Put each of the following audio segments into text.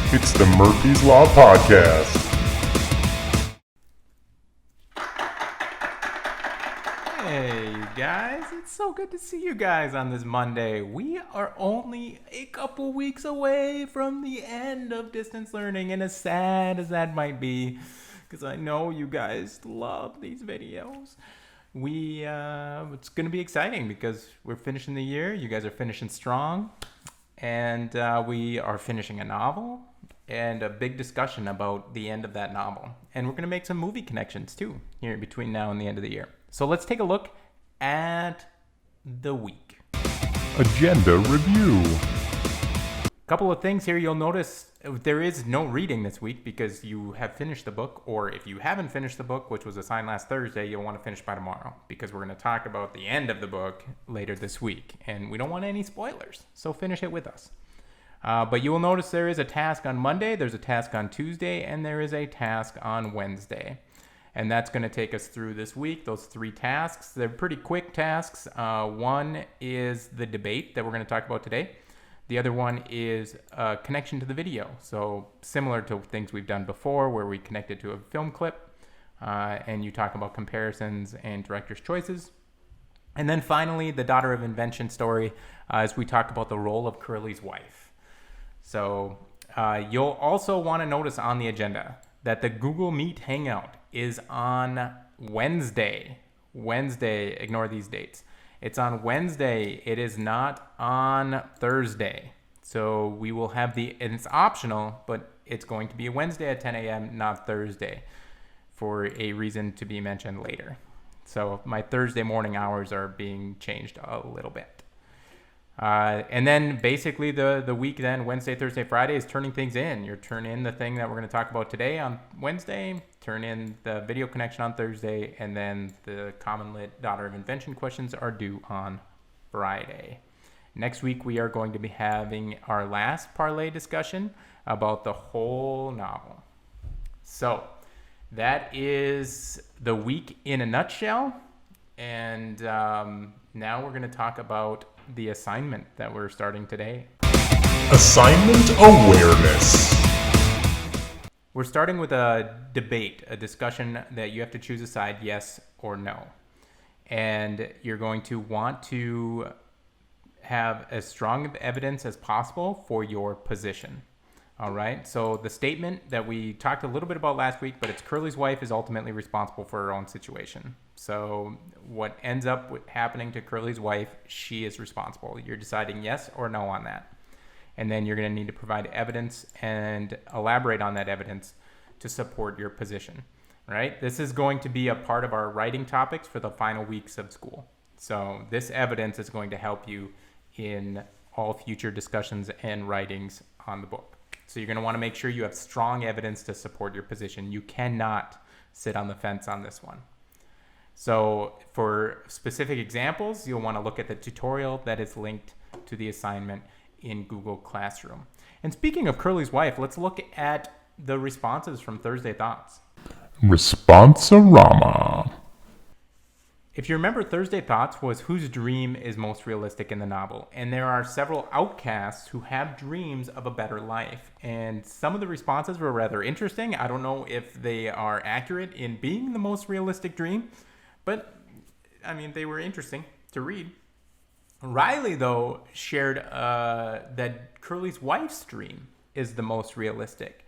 It's the Murphy's Law Podcast. Hey, you guys. It's so good to see you guys on this Monday. We are only a couple weeks away from the end of distance learning, and as sad as that might be, because I know you guys love these videos, it's going to be exciting because we're finishing the year. You guys are finishing strong, and we are finishing a novel and a big discussion about the end of that novel. And we're going to make some movie connections too here between now and the end of the year. So let's take a look at the week. Agenda review. Couple of things here. You'll notice there is no reading this week because you have finished the book, or if you haven't finished the book, which was assigned last Thursday, you'll want to finish by tomorrow because we're going to talk about the end of the book later this week, and we don't want any spoilers, so finish it with us. But you will notice there is a task on Monday, there's a task on Tuesday, and there is a task on Wednesday. And that's going to take us through this week, those 3 tasks. They're pretty quick tasks. One is the debate that we're going to talk about today. The other one is a connection to the video. So similar to things we've done before where we connect it to a film clip and you talk about comparisons and director's choices. And then finally, the Daughter of Invention story as we talk about the role of Curly's wife. So you'll also want to notice on the agenda that the Google Meet Hangout is on Wednesday. Ignore these dates. It's on Wednesday. It is not on Thursday. So we will have and it's optional, but it's going to be a Wednesday at 10 a.m., not Thursday, for a reason to be mentioned later. So my Thursday morning hours are being changed a little bit. And then basically the week then, Wednesday, Thursday, Friday, is turning things in. You turn in the thing that we're going to talk about today on Wednesday, turn in the video connection on Thursday, and then the Common Lit Daughter of Invention questions are due on Friday. Next week, we are going to be having our last parlay discussion about the whole novel. So that is the week in a nutshell. And now we're going to talk about the assignment that we're starting today. Assignment awareness. We're starting with a debate, a discussion that you have to choose a side, yes or no. And you're going to want to have as strong of evidence as possible for your position. All right, so the statement that we talked a little bit about last week, but it's Curly's wife is ultimately responsible for her own situation. So what ends up happening to Curly's wife, she is responsible. You're deciding yes or no on that. And then you're going to need to provide evidence and elaborate on that evidence to support your position, right? This is going to be a part of our writing topics for the final weeks of school. So this evidence is going to help you in all future discussions and writings on the book. So you're going to want to make sure you have strong evidence to support your position. You cannot sit on the fence on this one. So for specific examples, you'll want to look at the tutorial that is linked to the assignment in Google Classroom. And speaking of Curly's wife, let's look at the responses from Thursday Thoughts. Responsorama. If you remember, Thursday Thoughts was whose dream is most realistic in the novel. And there are several outcasts who have dreams of a better life. And some of the responses were rather interesting. I don't know if they are accurate in being the most realistic dream, but I mean, they were interesting to read. Riley, though, shared that Curly's wife's dream is the most realistic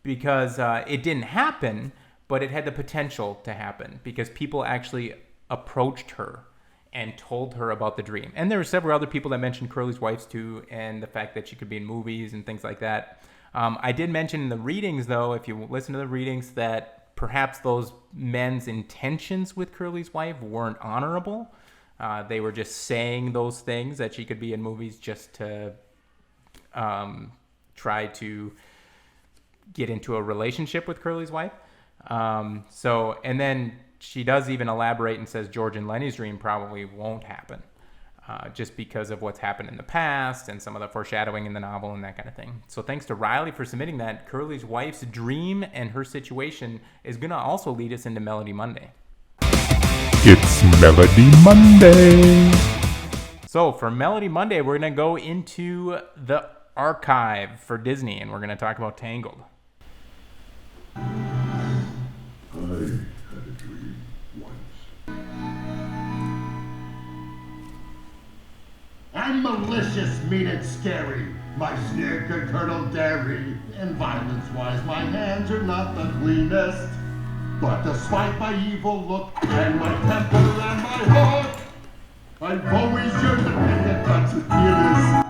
because it didn't happen, but it had the potential to happen because people actually approached her and told her about the dream. And there were several other people that mentioned Curly's wife's too, and the fact that she could be in movies and things like that. I did mention in the readings, though, if you listen to the readings, that perhaps those men's intentions with Curly's wife weren't honorable. They were just saying those things that she could be in movies just to try to get into a relationship with Curly's wife. And then she does even elaborate and says George and Lenny's dream probably won't happen just because of what's happened in the past and some of the foreshadowing in the novel and that kind of thing. So thanks to Riley for submitting that. Curly's wife's dream and her situation is going to also lead us into Melody Monday. It's Melody Monday. So for Melody Monday, we're going to go into the archive for Disney, and we're going to talk about Tangled. I had a dream once. I'm malicious, mean and scary. My sneer could curdle dairy. And violence-wise, my hands are not the cleanest. But despite my evil look and my temper and my heart, I've always yearned to bring a touch of fearless.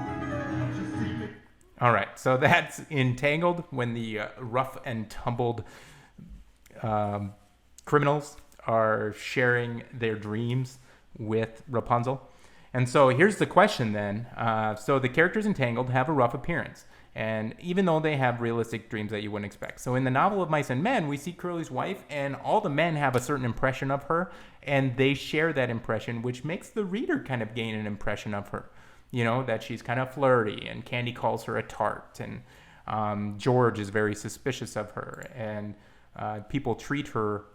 All right, so that's Entangled, when the rough and tumbled criminals are sharing their dreams with Rapunzel. And so here's the question then. So the characters Entangled have a rough appearance, and even though they have realistic dreams that you wouldn't expect. So in the novel of Mice and Men, we see Curly's wife, and all the men have a certain impression of her, and they share that impression, which makes the reader kind of gain an impression of her. You know, that she's kind of flirty, and Candy calls her a tart, and George is very suspicious of her, and people treat her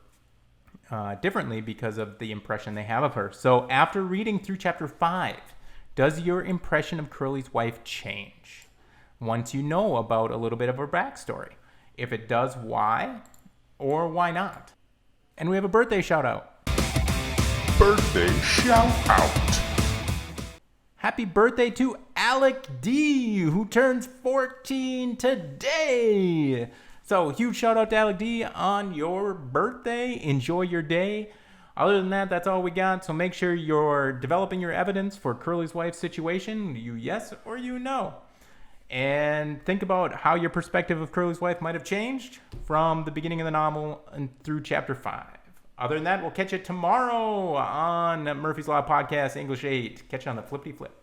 differently because of the impression they have of her. So after reading through chapter 5, does your impression of Curly's wife change once you know about a little bit of her backstory? If it does, why or why not? And we have a birthday shout out. Birthday shout out. Happy birthday to Alec D, who turns 14 today. So huge shout out to Alec D on your birthday. Enjoy your day. Other than that, that's all we got. So make sure you're developing your evidence for Curly's wife's situation. You yes or you no. And think about how your perspective of Curly's wife might have changed from the beginning of the novel and through chapter 5. Other than that, we'll catch you tomorrow on Murphy's Law Podcast, English 8. Catch you on the flippity flip.